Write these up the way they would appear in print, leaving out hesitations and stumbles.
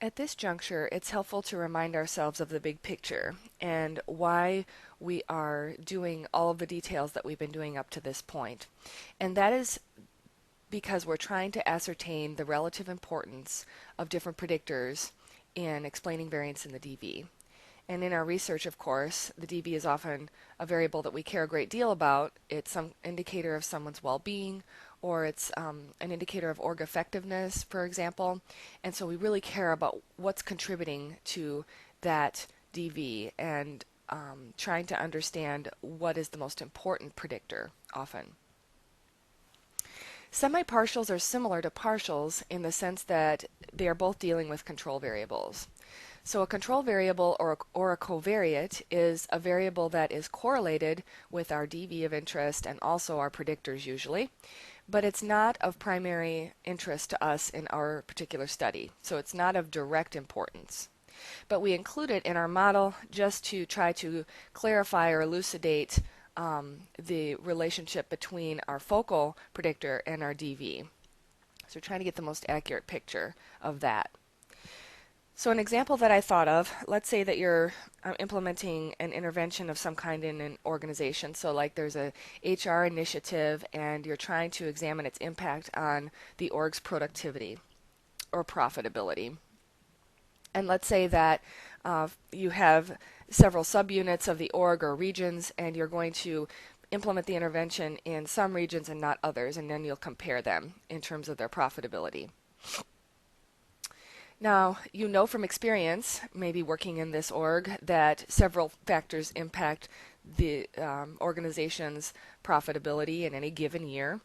At this juncture, it's helpful to remind ourselves of the big picture and why we are doing all of the details that we've been doing up to this point. And that is because we're trying to ascertain the relative importance of different predictors in explaining variance in the DV. And in our research, of course, the DV is often a variable that we care a great deal about. It's some indicator of someone's well-being, or it's an indicator of org effectiveness, for example. And so we really care about what's contributing to that DV and trying to understand what is the most important predictor often. Semi-partials are similar to partials in the sense that they are both dealing with control variables. So a control variable or a covariate is a variable that is correlated with our DV of interest and also our predictors usually, but it's not of primary interest to us in our particular study. So it's not of direct importance. But we include it in our model just to try to clarify or elucidate the relationship between our focal predictor and our DV. So we're trying to get the most accurate picture of that. So an example that I thought of, let's say that you're implementing an intervention of some kind in an organization. So like there's a HR initiative and you're trying to examine its impact on the org's productivity or profitability. And let's say that you have several subunits of the org or regions, and you're going to implement the intervention in some regions and not others, and then you'll compare them in terms of their profitability. Now, you know from experience, maybe working in this org, that several factors impact the organization's profitability in any given year.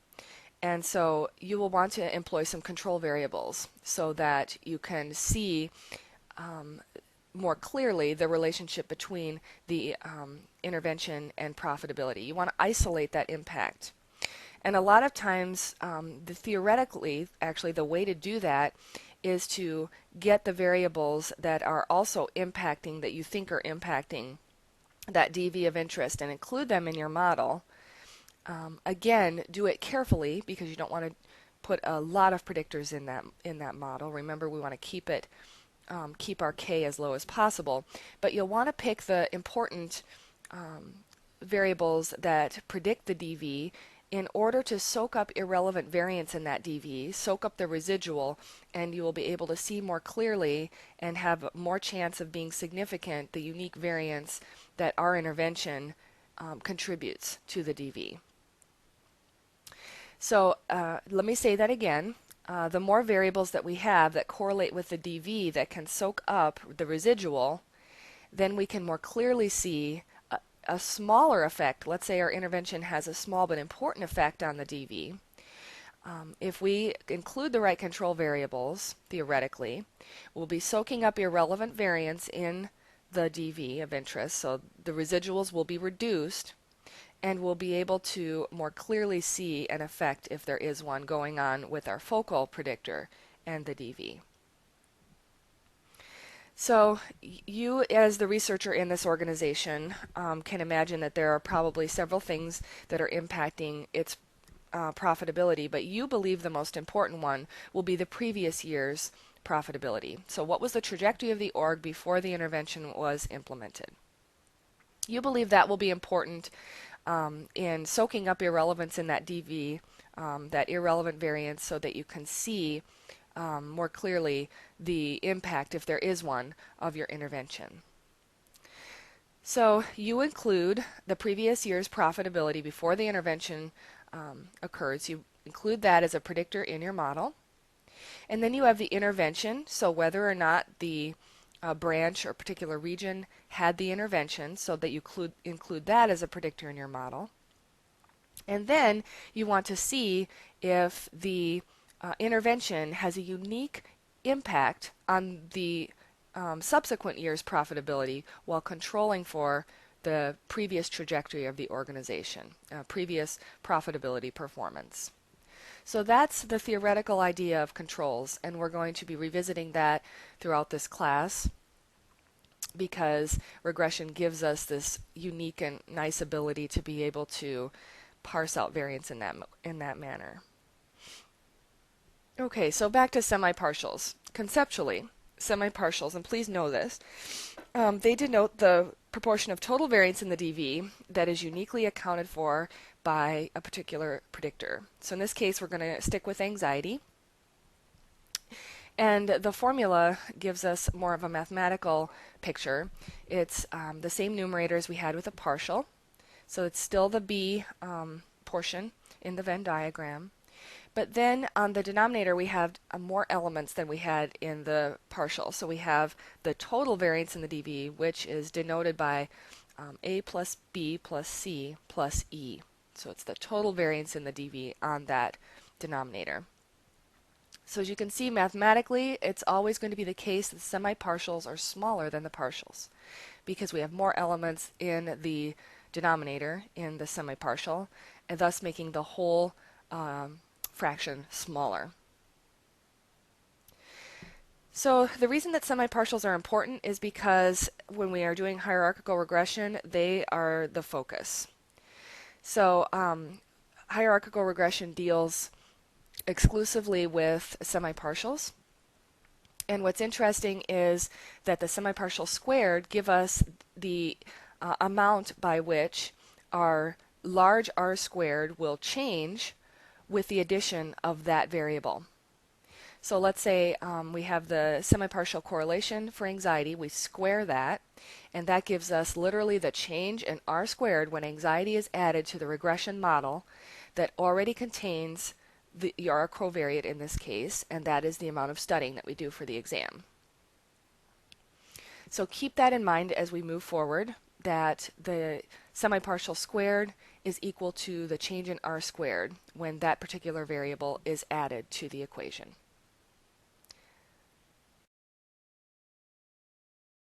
And so you will want to employ some control variables so that you can see more clearly the relationship between the intervention and profitability. You want to isolate that impact. And a lot of times, theoretically, actually, the way to do that is to get the variables that are also impacting, that you think are impacting that DV of interest, and include them in your model. Again, do it carefully because you don't want to put a lot of predictors in that model. Remember, we want to keep our K as low as possible, but you'll want to pick the important variables that predict the DV in order to soak up irrelevant variance in that DV, soak up the residual, and you will be able to see more clearly and have more chance of being significant the unique variance that our intervention contributes to the DV. So let me say that again. The more variables that we have that correlate with the DV that can soak up the residual, then we can more clearly see a smaller effect. Let's say our intervention has a small but important effect on the DV. If we include the right control variables, theoretically, we'll be soaking up irrelevant variance in the DV of interest, so the residuals will be reduced, and we'll be able to more clearly see an effect if there is one going on with our focal predictor and the DV. So you, as the researcher in this organization, can imagine that there are probably several things that are impacting its profitability, but you believe the most important one will be the previous year's profitability. So what was the trajectory of the org before the intervention was implemented? You believe that will be important in soaking up irrelevance in that DV, that irrelevant variance, so that you can see more clearly the impact, if there is one, of your intervention. So you include the previous year's profitability before the intervention occurs. You include that as a predictor in your model. And then you have the intervention, so whether or not the branch or particular region had the intervention, so that you include that as a predictor in your model. And then you want to see if the intervention has a unique impact on the subsequent year's profitability while controlling for the previous trajectory of the organization, previous profitability performance. So that's the theoretical idea of controls, and we're going to be revisiting that throughout this class because regression gives us this unique and nice ability to be able to parse out variance in that manner. Okay, so back to semi-partials. Conceptually, semi-partials, and please know this, they denote the proportion of total variance in the DV that is uniquely accounted for by a particular predictor. So in this case, we're going to stick with anxiety. And the formula gives us more of a mathematical picture. It's the same numerator as we had with a partial. So it's still the B portion in the Venn diagram. But then on the denominator, we have more elements than we had in the partial. So we have the total variance in the dV, which is denoted by A plus B plus C plus E. So it's the total variance in the dV on that denominator. So as you can see, mathematically, it's always going to be the case that semi-partials are smaller than the partials because we have more elements in the denominator in the semi-partial, and thus making the whole fraction smaller. So the reason that semi-partials are important is because when we are doing hierarchical regression, they are the focus. So hierarchical regression deals exclusively with semi-partials. And what's interesting is that the semi-partial squared give us the amount by which our large R squared will change with the addition of that variable. So let's say we have the semi-partial correlation for anxiety. We square that, and that gives us literally the change in R squared when anxiety is added to the regression model that already contains the R covariate in this case, and that is the amount of studying that we do for the exam. So keep that in mind as we move forward, that the semi-partial squared is equal to the change in R squared when that particular variable is added to the equation.